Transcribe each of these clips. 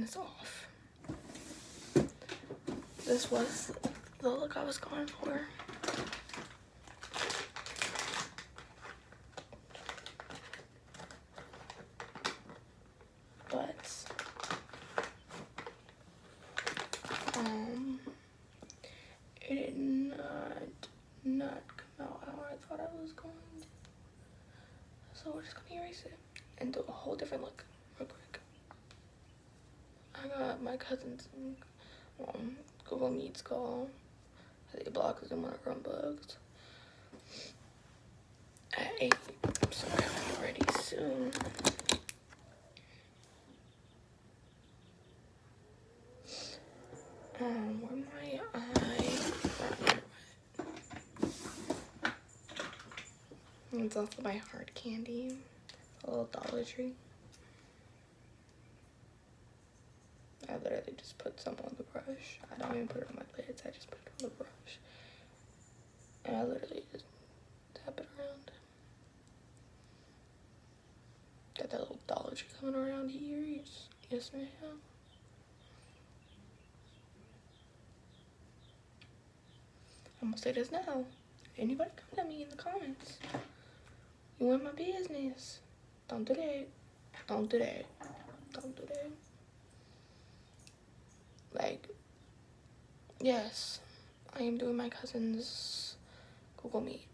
this off. This was the look I was going for. But it did not come out how I thought I was going to. So we're just gonna erase it and do a whole different look real quick. I got my cousin's Google Meets call. They block because they want to run bugs. At 8, so I'm coming ready soon. Where my eye? It's also my hard candy, a little Dollar Tree. I literally just put some on the brush. I don't even put it on my lids, I just put it on the brush. And I literally just tap it around. Got that little Dollar Tree coming around here. Yes, ma'am. I'm gonna say this now. Anybody come at me in the comments? You want my business? Don't do that. Don't do that. Don't do that. Like, yes, I am doing my cousin's Google Meet.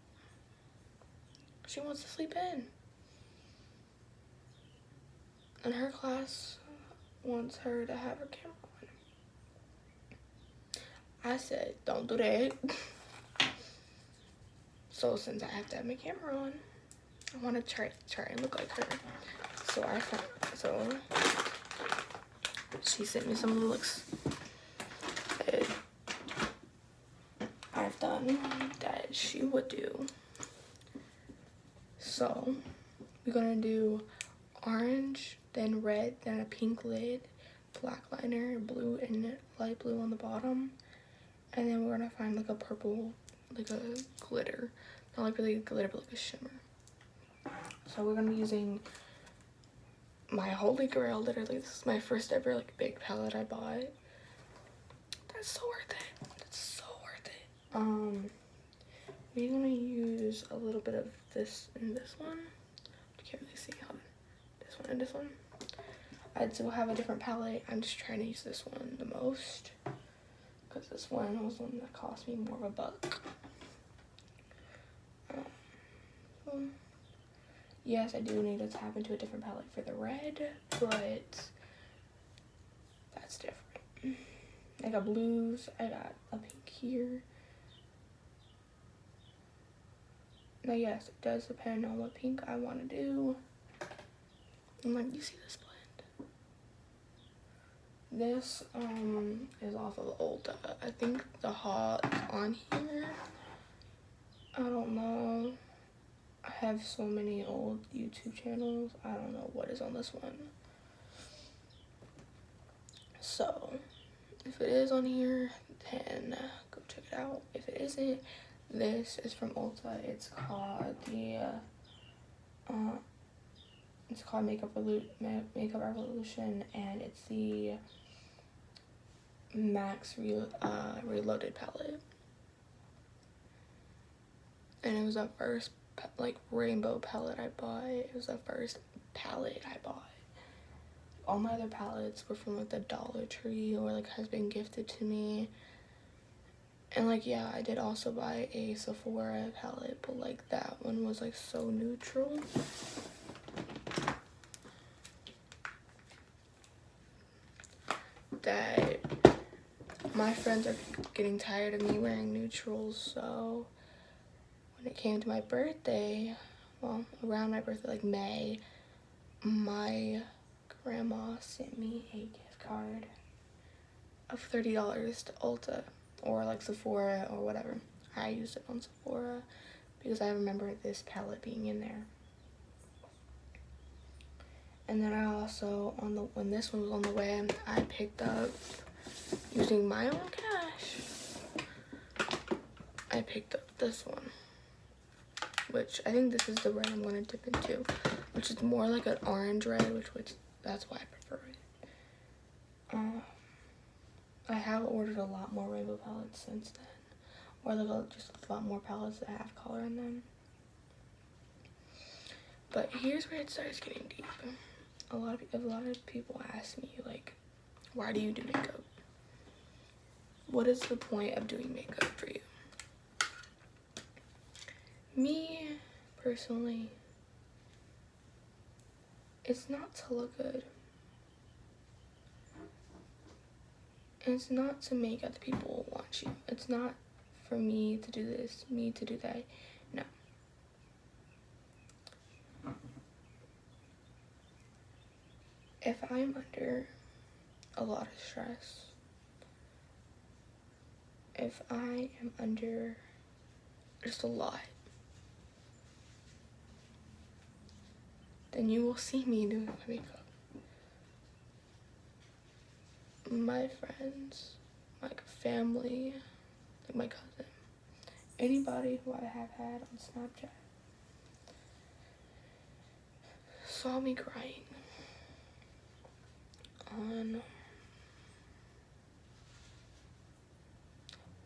She wants to sleep in. And her class wants her to have her camera on. I said, don't do that. So since I have to have my camera on, I want to try and look like her. So she sent me some looks that I've done that she would do. So we're gonna do orange, then red, then a pink lid, black liner, blue and light blue on the bottom, and then we're gonna find like a purple, like a glitter, not like really a glitter but like a shimmer. So we're gonna be using my holy grail. Literally, this is my first ever like big palette I bought. That's so worth it. That's so worth it. We're gonna use a little bit of this and this one. You can't really see how this one and this one. I do have a different palette. I'm just trying to use this one the most because this one was one that cost me more of a buck. Yes, I do need to tap into a different palette for the red, but that's different. I got blues, I got a pink here. Now yes, it does depend on what pink I want to do. And like, you see this blend? This is off of Ulta. I think the hot on here, I don't know. I have so many old YouTube channels. I don't know what is on this one. So if it is on here, then go check it out. If it isn't, this is from Ulta. It's called Makeup Revolution, and it's the Max Reloaded palette. And it was the first like rainbow palette I bought. It was the first palette I bought. All my other palettes were from like the Dollar Tree or like has been gifted to me. And like, yeah, I did also buy a Sephora palette, but like that one was like so neutral. That my friends are getting tired of me wearing neutrals, so when it came to my birthday, well, around my birthday, like May, my grandma sent me a gift card of $30 to Ulta or like Sephora or whatever. I used it on Sephora because I remember this palette being in there. And then I also, when this one was on the way, I picked up, using my own cash, I picked up this one, which I think this is the red I'm going to dip into, which is more like an orange red, which that's why I prefer it. I have ordered a lot more rainbow palettes since then, or like just a lot more palettes that have color in them. But here's where it starts getting deep. A lot of people ask me, like, why do you do makeup? What is the point of doing makeup for you? Me, personally, it's not to look good. It's not to make other people want you. It's not for me to do this, me to do that. No. If I'm under a lot of stress, if I am under just a lot, then you will see me doing my makeup. My friends, my family, like my cousin, anybody who I have had on Snapchat saw me crying on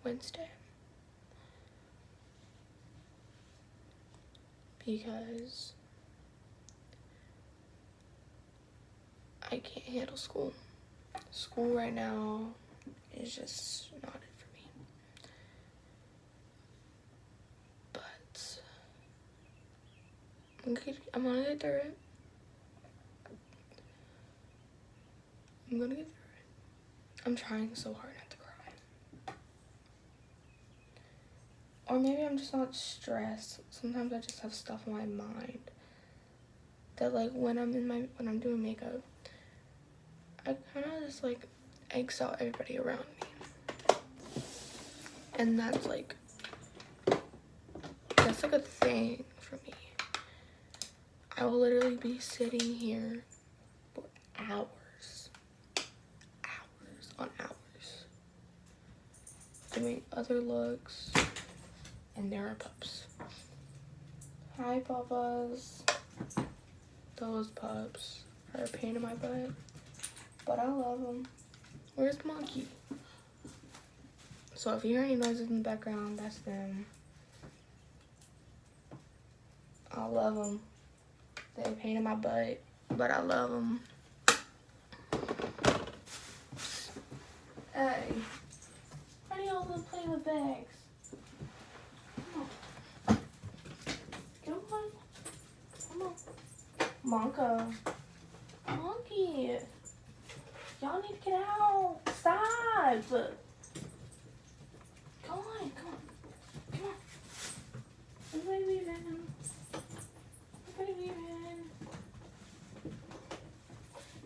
Wednesday because I can't handle school. School right now is just not it for me. But I'm gonna get through it. I'm gonna get through it. I'm trying so hard not to cry. Or maybe I'm just not stressed. Sometimes I just have stuff on my mind that, like, when I'm doing makeup, I kind of just like eggs out everybody around me, and that's like a thing for me. I will literally be sitting here for hours on hours doing other looks, and there are pups. Hi, papas. Those pups are a pain in my butt, but I love them. Where's Monkey? So if you hear any noises in the background, that's them. I love them. They're a pain in my butt, but I love them. Hey, why do y'all love playing with bags? Come on. Come on. Come on. Monka. Monkey. Y'all need to get out. Stop. Come on. Come on. Everybody leaving.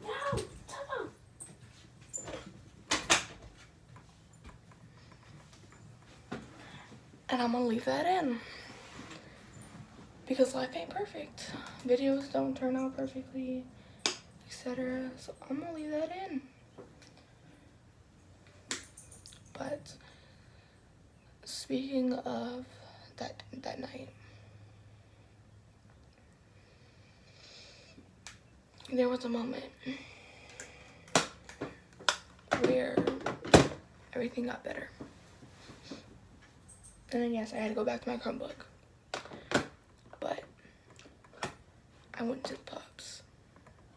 No. Stop. And I'm gonna leave that in. Because life ain't perfect. Videos don't turn out perfectly, etc. So I'm gonna leave that in. But speaking of that night, there was a moment where everything got better. And then yes, I had to go back to my Chromebook. But I went to the pups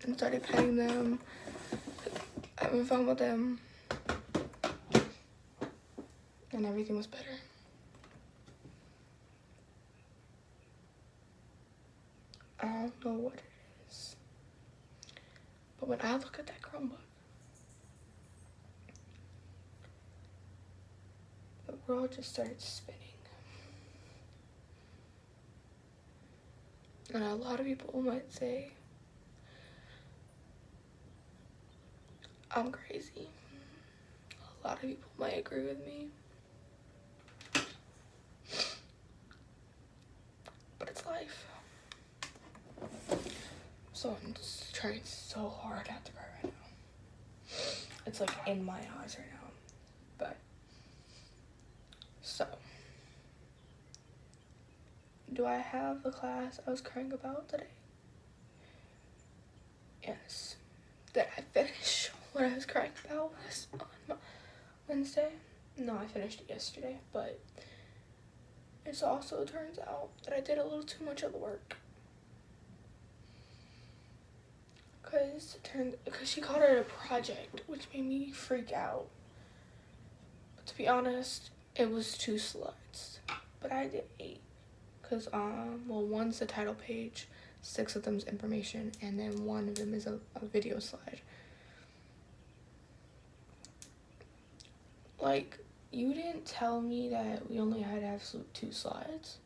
and started petting them, having fun with them, and everything was better. I don't know what it is, but when I look at that Chromebook, the world just started spinning. And a lot of people might say I'm crazy. A lot of people might agree with me. But it's life. So I'm just trying so hard not to cry right now. It's like in my eyes right now. But, so. Do I have the class I was crying about today? Yes. Did I finish what I was crying about was on Wednesday. No, I finished it yesterday, but it also turns out that I did a little too much of the work. Because she called it a project, which made me freak out. But to be honest, it was 2 slides, but I did 8. Because, well, one's the title page, 6 of them's information, and then 1 of them is a video slide. Like, you didn't tell me that we only had to have 2 slides.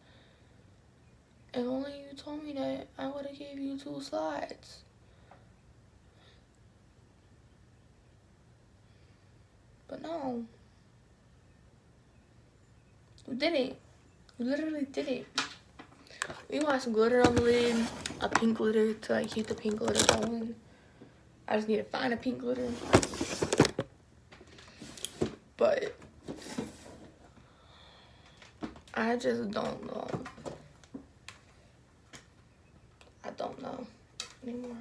If only you told me that, I would have gave you 2 slides. But no. You didn't. You literally didn't. We want some glitter on the lid, a pink glitter to like keep the pink glitter going. I just need to find a pink glitter. But I just don't know. I don't know anymore.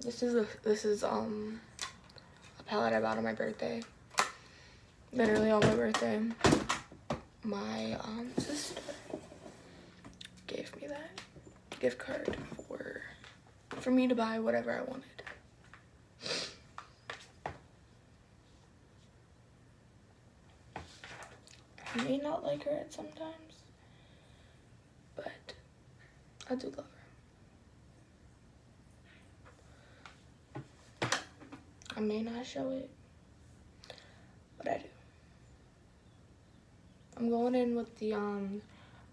This is a palette I bought on my birthday. Literally on my birthday. My sister gave me that gift card for me to buy whatever I wanted. I may not like her at sometimes, but I do love her. I may not show it, but I do. I'm going in with the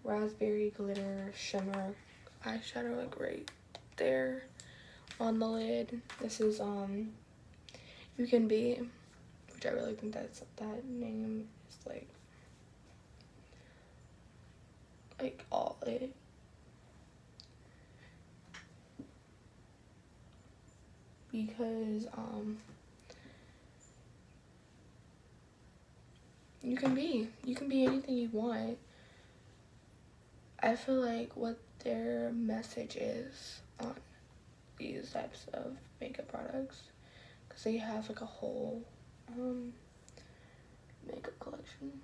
raspberry glitter shimmer eyeshadow, like right there on the lid. This is You Can Be, which I really think that name is like all it. Because you can be anything you want. I feel like what their message is on these types of makeup products, because they have like a whole makeup collection,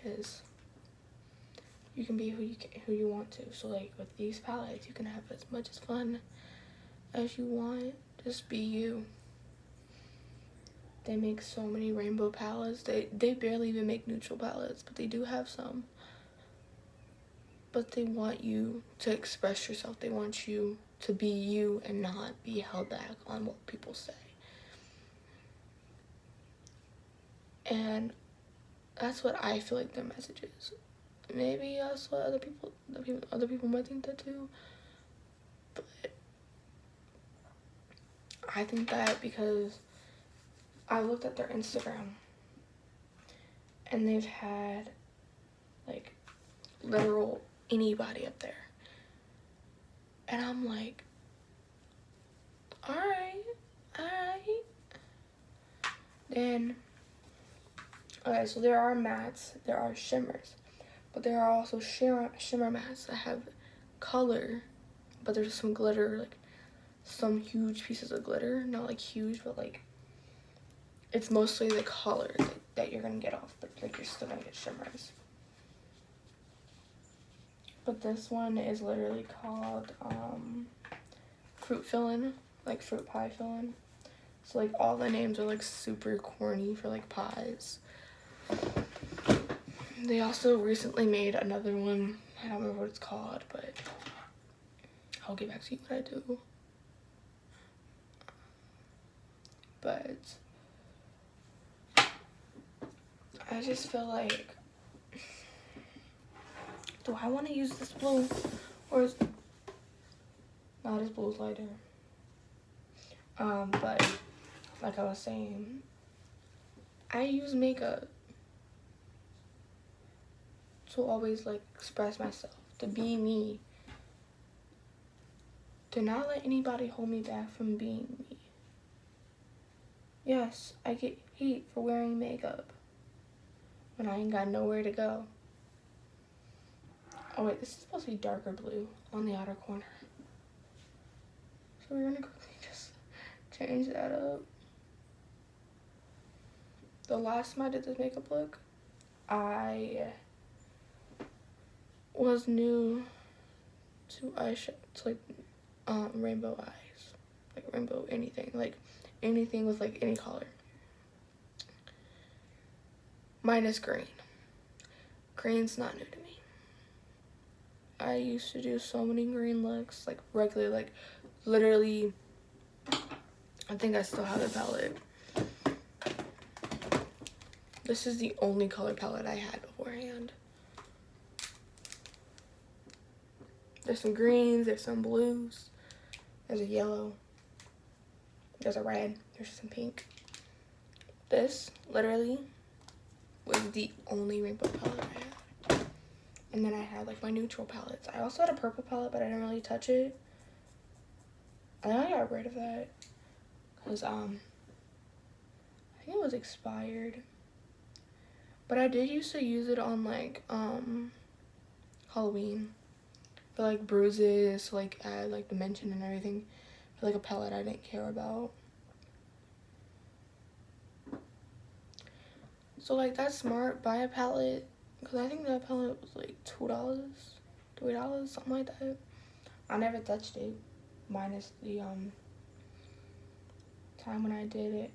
is you can be who you want to. So like with these palettes, you can have as much fun as you want. Just be you. They make so many rainbow palettes. They barely even make neutral palettes, but they do have some. But they want you to express yourself. They want you to be you and not be held back on what people say. And that's what I feel like their message is. Maybe that's what other people might think that too. But I think that because I looked at their Instagram and they've had like literal anybody up there. And I'm like, alright. Then, okay, so there are mattes, there are shimmers, but there are also shimmer mattes that have color, but there's some glitter, like some huge pieces of glitter, not like huge, but like it's mostly the color that you're gonna get off, but like you're still gonna get shimmers. But this one is literally called fruit filling, like fruit pie filling. So like all the names are like super corny for like pies. They also recently made another one. I don't remember what it's called, but I'll get back to you what I do. But I just feel like, do I want to use this blue, or is not as blue is lighter? But like I was saying, I use makeup to always like express myself, to be me, to not let anybody hold me back from being me. Yes, I get hate for wearing makeup when I ain't got nowhere to go. Oh wait, this is supposed to be darker blue on the outer corner. So So we're gonna quickly just change that up. The last time I did this makeup look, I was new to eyeshadow, to like rainbow eyes, like rainbow anything, like anything with like any color, minus green. Green's not new to me. I used to do so many green looks, like regularly, like literally. I think I still have the palette. This is the only color palette I had beforehand. There's some greens, there's some blues, there's a yellow, there's a red, there's some pink. This literally was the only rainbow palette I had. And then I had like my neutral palettes. I also had a purple palette, but I didn't really touch it. I think I got rid of that because I think it was expired. But I did used to use it on like Halloween for like bruises, like add like dimension and everything. For like a palette I didn't care about. So like that's smart. Buy a palette, because I think that palette was like $2, $3, something like that. I never touched it, minus the time when I did it.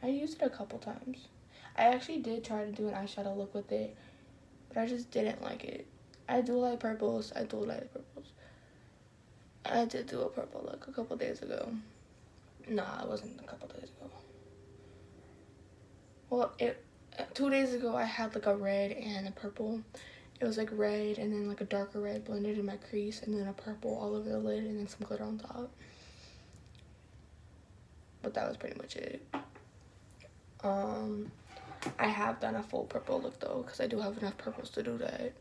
I used it a couple times. I actually did try to do an eyeshadow look with it, but I just didn't like it. I do like purples. I did do a purple look a couple days ago. Nah, it wasn't a couple days ago. Well, 2 days ago I had like a red and a purple. It was like red and then like a darker red blended in my crease, and then a purple all over the lid, and then some glitter on top. But that was pretty much it. I have done a full purple look though, because I do have enough purples to do that.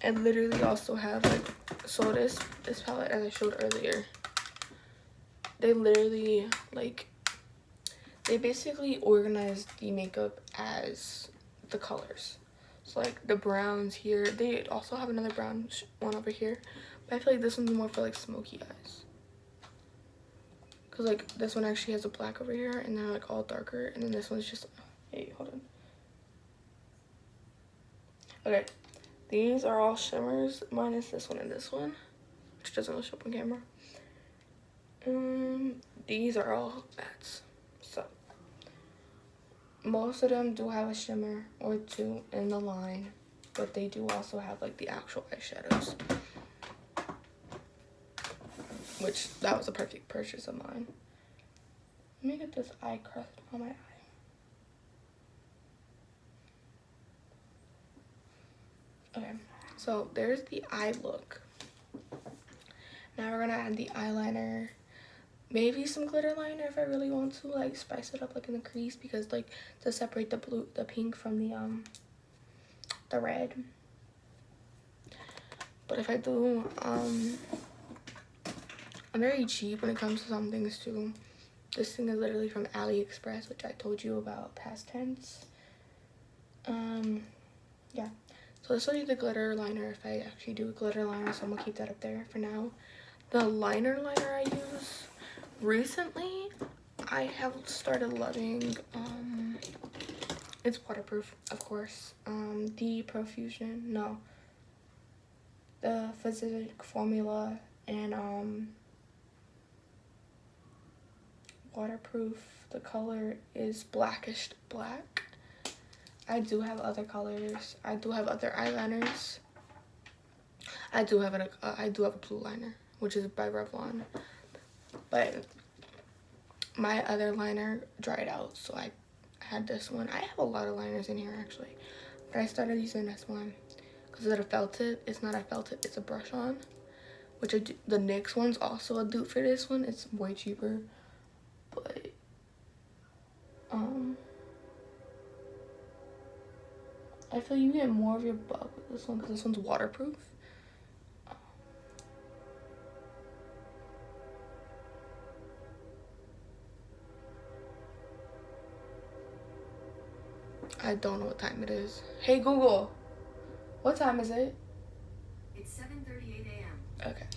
I literally also have like, so this palette, as I showed earlier, they literally like, they basically organized the makeup as the colors. So like the browns here, they also have another brown one over here, but I feel like this one's more for like smoky eyes. Cause like this one actually has a black over here, and they're like all darker, and then this one's just, hey, hold on. Okay, these are all shimmers, minus this one and this one, which doesn't really show up on camera. These are all mattes. So most of them do have a shimmer or two in the line, but they do also have like the actual eyeshadows, which that was a perfect purchase of mine. Let me get this eye crust on my eye. Okay, so there's the eye look. Now we're gonna add the eyeliner, maybe some glitter liner if I really want to, like spice it up like in the crease, because like to separate the pink from the red. But if I do, I'm very cheap when it comes to some things too. This thing is literally from AliExpress, which I told you about past tense. Yeah. So this will be the glitter liner if I actually do a glitter liner, so I'm gonna keep that up there for now. The liner I use recently, I have started loving, it's waterproof, of course. The Physic Formula, and waterproof. The color is blackish black. I do have other colors. I do have other eyeliners. I do have a blue liner, which is by Revlon, but my other liner dried out, so I had this one. I have a lot of liners in here actually, but I started using this one because it's a felt tip. It's not a felt tip, it's a brush on, which the NYX one's also a dupe for this one. It's way cheaper, but I feel you get more of your buck with this one because this one's waterproof. I don't know what time it is. Hey Google, what time is it? It's 7:38 a.m. Okay.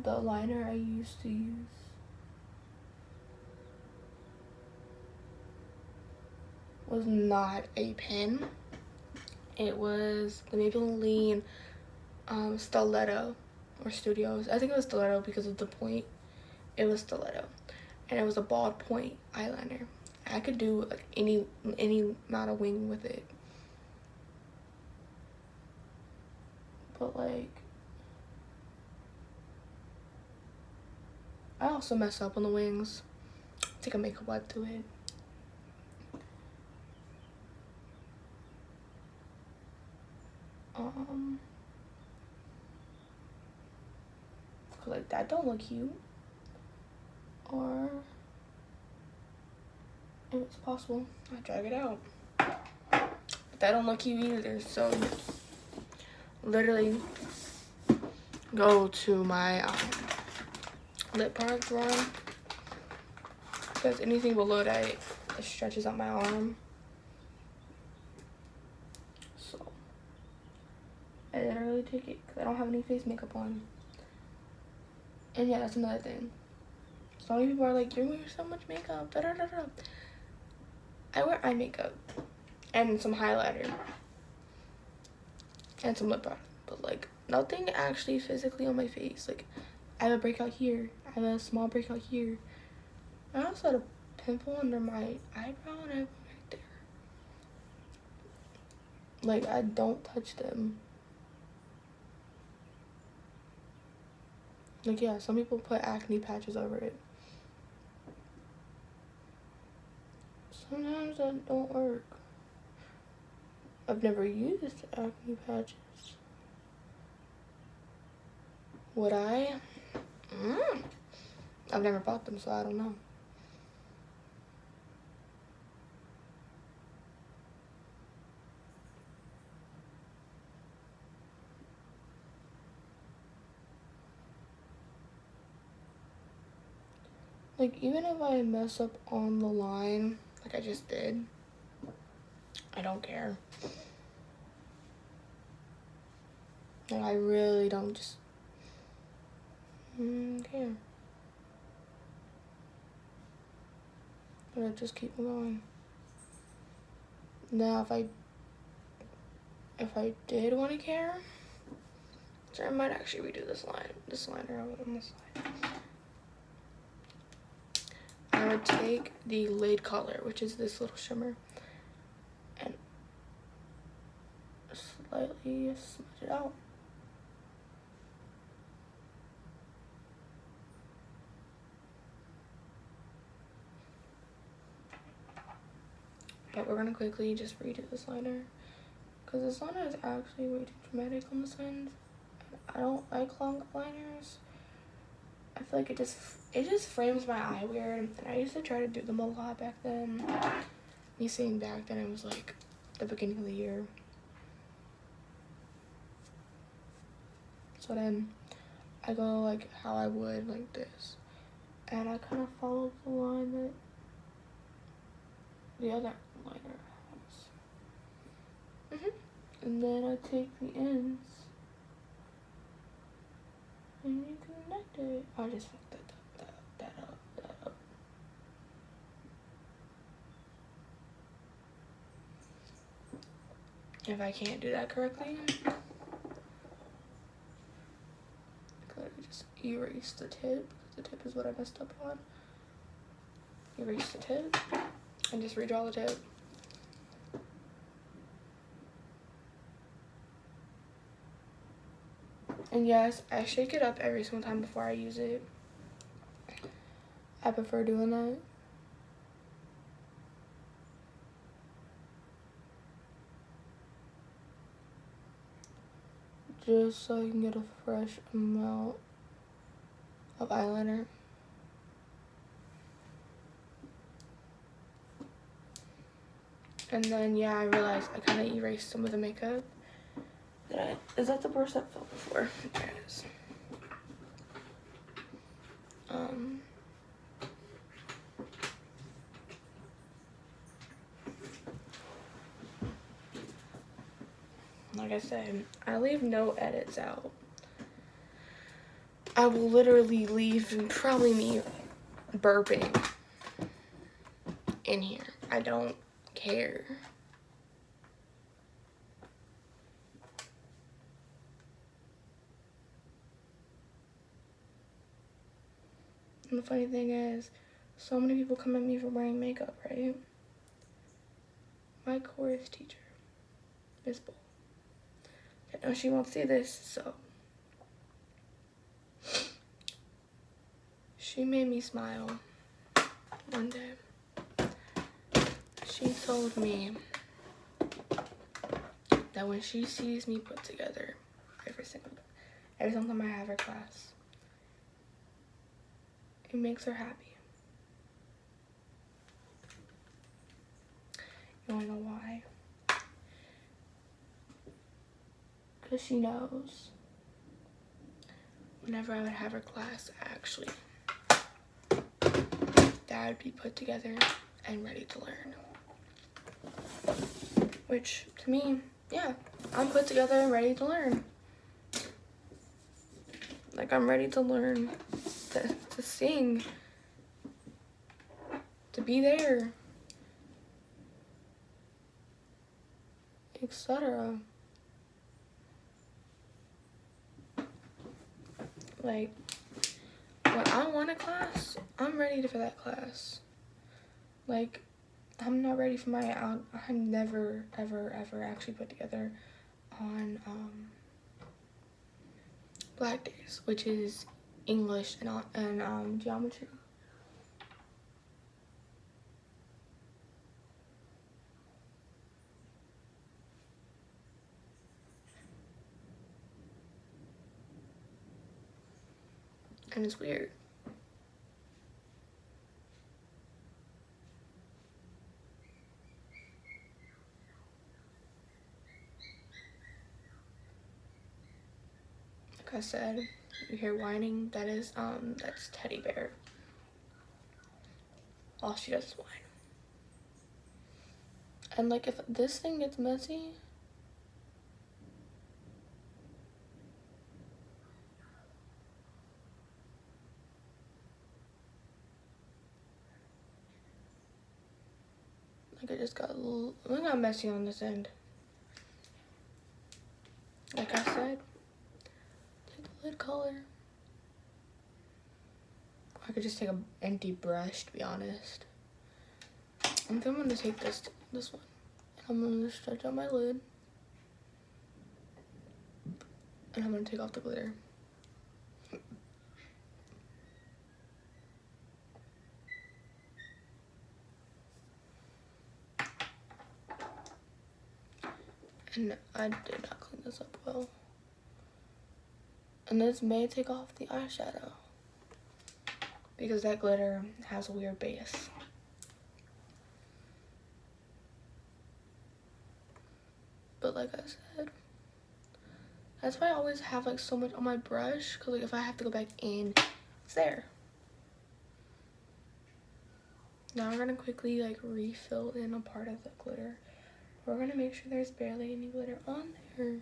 The liner I used to use was not a pen. It was the Maybelline Stiletto or Studios. I think it was Stiletto because of the point. It was Stiletto, and it was a bald point eyeliner. I could do like any amount of wing with it, but like I also mess up on the wings. Take a makeup wipe to it. Like that don't look cute. Or if it's possible, I drag it out. But that don't look cute either. So literally go to my lip product run, because anything below that it stretches out my arm. So I literally take it because I don't have any face makeup on. And yeah, that's another thing. So many people are like, you're wearing so much makeup, da da da da. I wear eye makeup and some highlighter and some lip product, but like nothing actually physically on my face. Like I have a breakout here, I have a small breakout here. I also had a pimple under my eyebrow and I have one right there. Like I don't touch them. Like yeah, some people put acne patches over it. Sometimes that don't work. I've never used acne patches. Would I? I've never bought them, so I don't know. Like, even if I mess up on the line, like I just did, I don't care. Like, I really don't just care. But I just keep going. Now, if I did want to care, so I might actually redo this liner over on this side. I would take the Laid color, which is this little shimmer, and slightly smudge it out. But we're gonna quickly just redo this liner, because this liner is actually way too dramatic on this end. I don't like long liners. I feel like it just frames my eye weird, and I used to try to do them a lot back then. Me saying back then, it was like the beginning of the year. So then I go like how I would, like this, and I kind of follow the line that the other liner has. And then I take the ends and you connect it. I just fucked that up. If I can't do that correctly, I just erase the tip, because the tip is what I messed up on. Erase the tip and just redraw the tip. And yes, I shake it up every single time before I use it. I prefer doing that. Just so I can get a fresh amount of eyeliner. And then, yeah, I realized I kind of erased some of the makeup. Is that the brush that fell before? There it is. Like I said, I leave no edits out. I will literally leave probably me burping in here. I don't care. And the funny thing is, so many people come at me for wearing makeup, right? My chorus teacher, Miss Bull. I know she won't see this, so. She made me smile one day. She told me that when she sees me put together every single time I have her class, it makes her happy. You wanna know why? Because she knows whenever I would have her class, actually, that I would be put together and ready to learn. Which, to me, yeah, I'm put together and ready to learn. Like, I'm ready to learn to sing, to be there, etc. Like, when I want a class, I'm ready for that class. Like, I'm not ready for I'm never, ever, ever actually put together on Black Days, which is English and geometry. And it's weird. Like I said, you hear whining, that's Teddy Bear. All she does is whine. And like, if this thing gets messy, like it just got messy on this end. Like I said, take the lid color. I could just take an empty brush, to be honest. I think I'm gonna take this one. And I'm gonna stretch out my lid. And I'm gonna take off the glitter. And I did not clean this up well. And this may take off the eyeshadow, because that glitter has a weird base. But like I said, that's why I always have like so much on my brush, because like if I have to go back in, it's there. Now we're gonna quickly like refill in a part of the glitter. We're gonna make sure there's barely any glitter on there.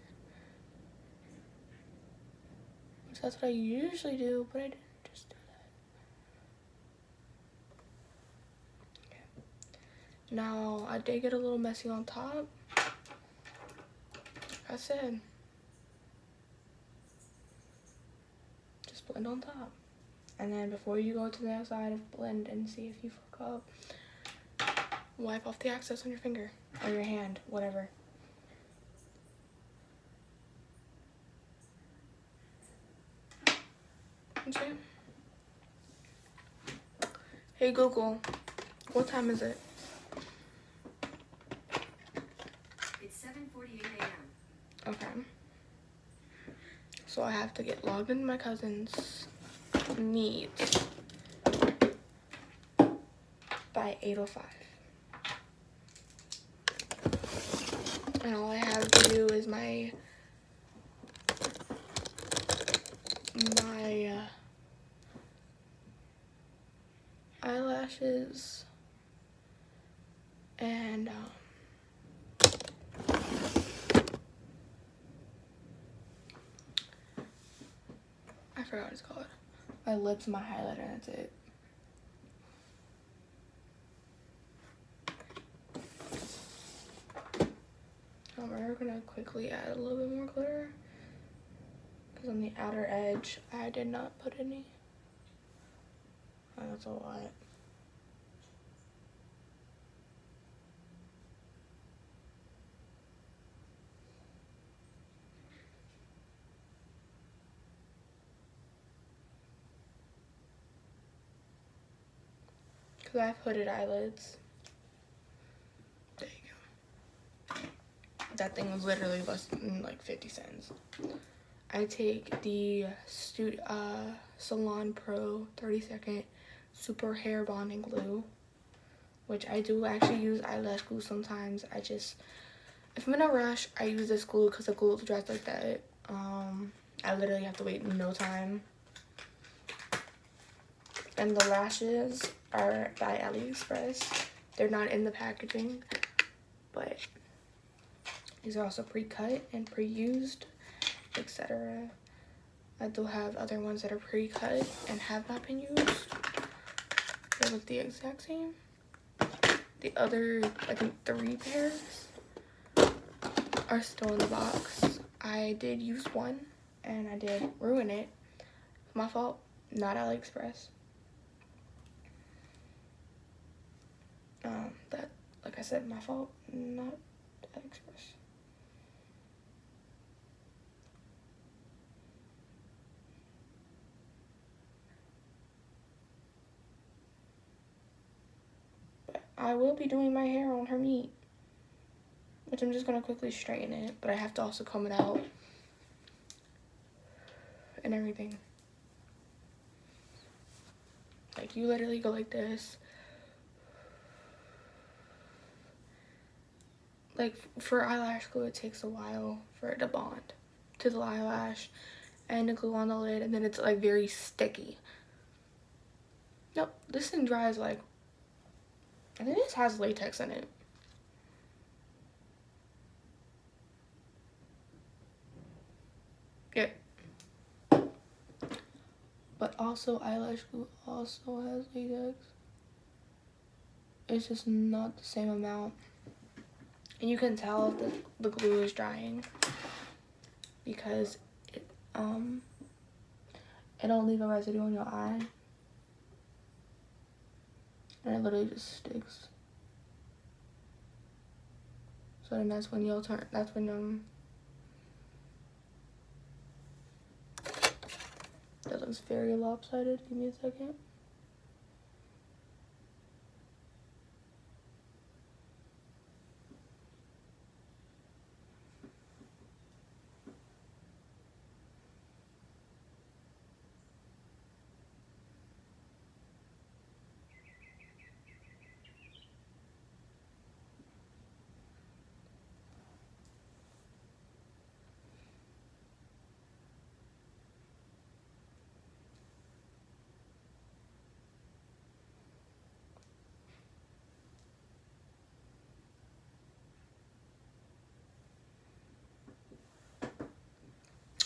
Which that's what I usually do, but I didn't just do that. Okay. Now I did get a little messy on top. Like I said, just blend on top. And then before you go to the next side, blend and see if you fuck up. Wipe off the excess on your finger or your hand, whatever. Okay. Hey Google, what time is it? It's 7:48 a.m. Okay. So I have to get logged into my cousin's needs by 8:05. And all I have to do is my eyelashes and I forgot what it's called. My lips, my highlighter, and that's it. We're gonna quickly add a little bit more glitter because on the outer edge I did not put any. Oh, that's a lot. Because I have hooded eyelids. There you go. That thing was literally less than like 50 cents. I take the Salon Pro 30-second super hair bonding glue, which I do actually use eyelash glue sometimes. If I'm in a rush, I use this glue because the glue dries like that. I literally have to wait no time. And the lashes are by AliExpress. They're not in the packaging, but these are also pre-cut and pre-used, etc. I do have other ones that are pre-cut and have not been used. They look the exact same. The other, I think 3 pairs are still in the box. I did use one and I did ruin it. My fault, not AliExpress. That, like I said, my fault, not AliExpress. But I will be doing my hair on her meat, which I'm just gonna quickly straighten it, but I have to also comb it out and everything. Like, you literally go like this. Like, for eyelash glue, it takes a while for it to bond to the eyelash and the glue on the lid, and then it's like very sticky. Nope, this thing dries like, I think this has latex in it. Yeah. But also, eyelash glue also has latex. It's just not the same amount. And you can tell if the glue is drying because it don't leave a residue on your eye. And it literally just sticks. So then that's when that looks very lopsided. Give me a second.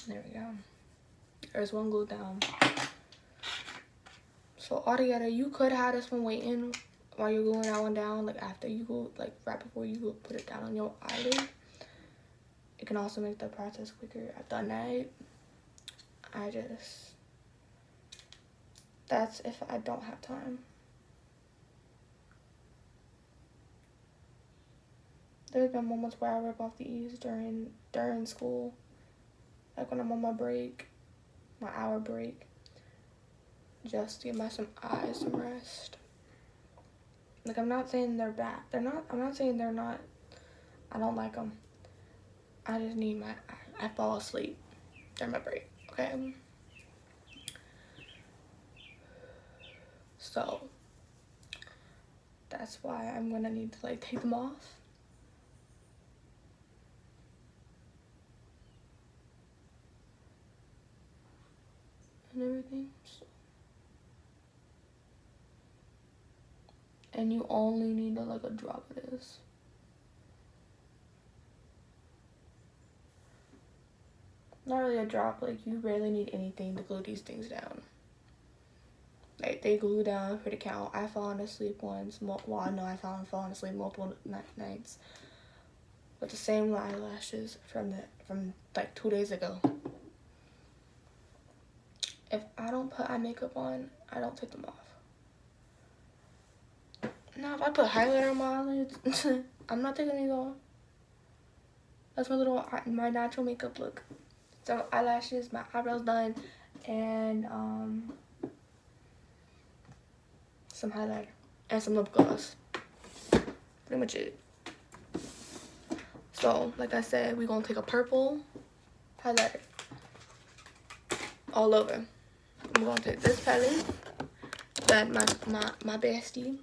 There we go. There's one glue down. So altogether, you could have this one waiting while you're gluing that one down, like after you glue, like right before you go put it down on your eyelid. It can also make the process quicker. I've done that. That's if I don't have time. There's been moments where I rip off the eaves during school. Like when I'm on my break, my hour break. Just to give my eyes some rest. Like, I'm not saying they're bad. I'm not saying they're not. I don't like them. I just need I fall asleep during my break, okay? So, that's why I'm gonna need to, like, take them off. everything. So. And you only need like a drop of this. Not really a drop, like you barely need anything to glue these things down. Like they glue down for the count. I fallen asleep once. Well, I know I fallen asleep multiple nights with the same eyelashes from like 2 days ago. If I don't put eye makeup on, I don't take them off. Now if I put highlighter on my eyelids, I'm not taking these off. That's my natural makeup look. So eyelashes, my eyebrows done, and some highlighter and some lip gloss. Pretty much it. So like I said, we're gonna take a purple highlighter all over. I'm gonna take this palette that my bestie,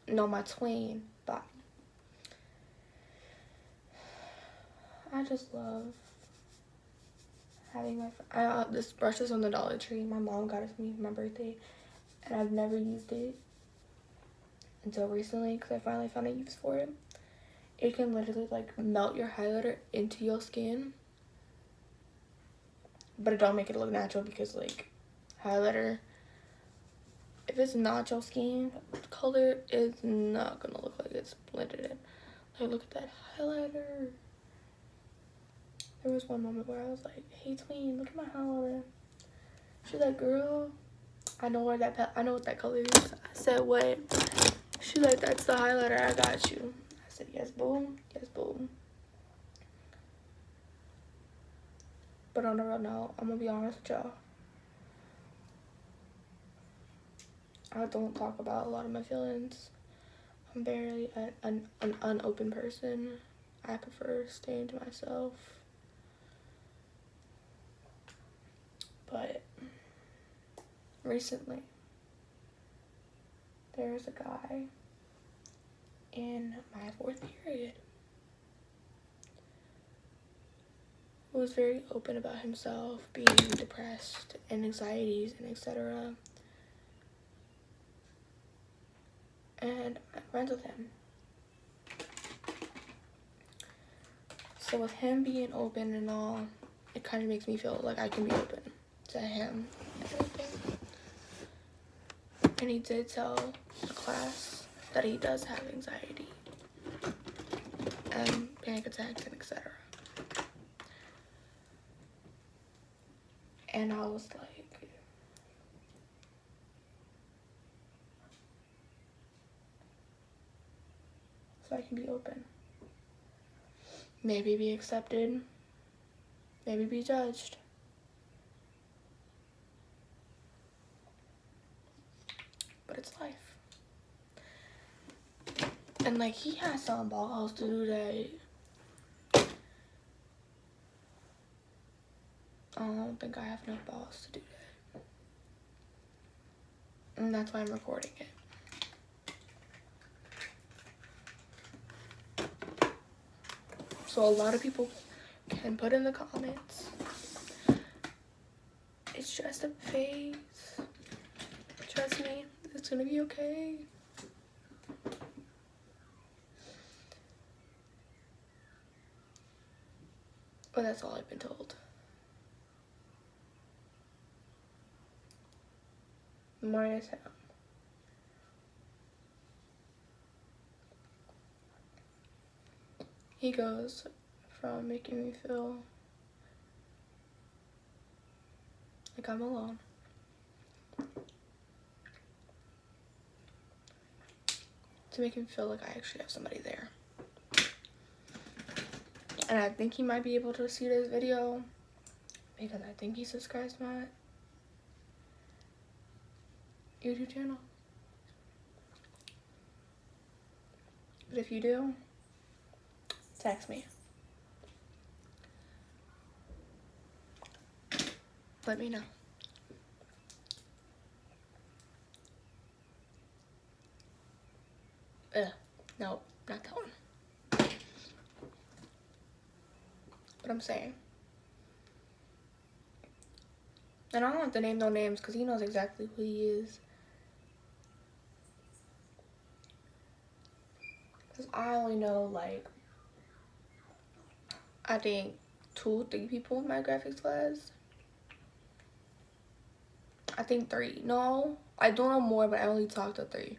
no, my twin bought. I just love having this brush is from the Dollar Tree. My mom got it for me for my birthday, and I've never used it until recently because I finally found a use for it. It can literally like melt your highlighter into your skin, but it don't make it look natural because like highlighter, if it's not your skin color, it's not gonna look like it's blended in. Like look at that highlighter. There was one moment where I was like, "Hey twin, look at my highlighter." She's like, "Girl, I know what that color is." I said, "What?" She's like, "That's the highlighter. I got you." I said, "Yes, boo. Yes, boo." But on a real note, I'm gonna be honest with y'all. I don't talk about a lot of my feelings. I'm very an unopen person. I prefer staying to myself. But recently, there was a guy in my 4th period who was very open about himself being depressed and anxieties and etc. And I'm friends with him. So with him being open and all, it kind of makes me feel like I can be open to him and everything. And he did tell the class that he does have anxiety and panic attacks and etc. And I was like, so I can be open. Maybe be accepted. Maybe be judged. But it's life. And like he has some balls to do that. I don't think I have enough balls to do that. And that's why I'm recording it. So a lot of people can put in the comments, it's just a phase. Trust me, it's gonna be okay. But that's all I've been told. Minus him. He goes from making me feel like I'm alone to make him feel like I actually have somebody there. And I think he might be able to see this video because I think he subscribes to my YouTube channel. But if you do, text me. Let me know. No, not that one. But I'm saying, And I don't have to name no names because he knows exactly who he is. Because I only know, like, I think 2-3 people in my graphics class. I think 3. No, I don't know more, but I only talked to 3.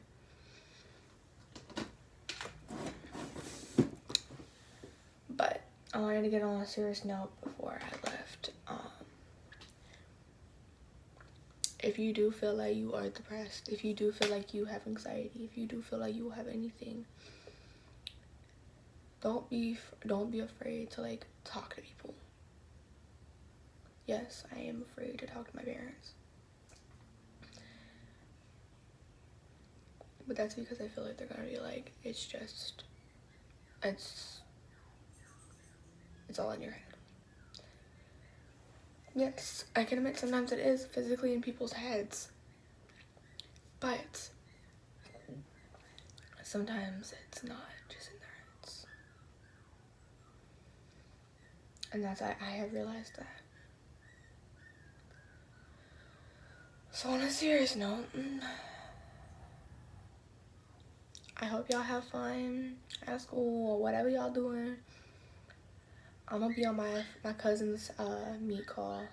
But I wanted to get on a serious note before I left. If you do feel like you are depressed, if you do feel like you have anxiety, if you do feel like you have anything, don't be afraid to, like, talk to people. Yes, I am afraid to talk to my parents. But that's because I feel like they're gonna be like, it's all in your head. Yes, I can admit sometimes it is physically in people's heads. But sometimes it's not just in their heads. And I have realized that. So on a serious note, I hope y'all have fun at school or whatever y'all doing. I'm gonna be on my cousin's meet call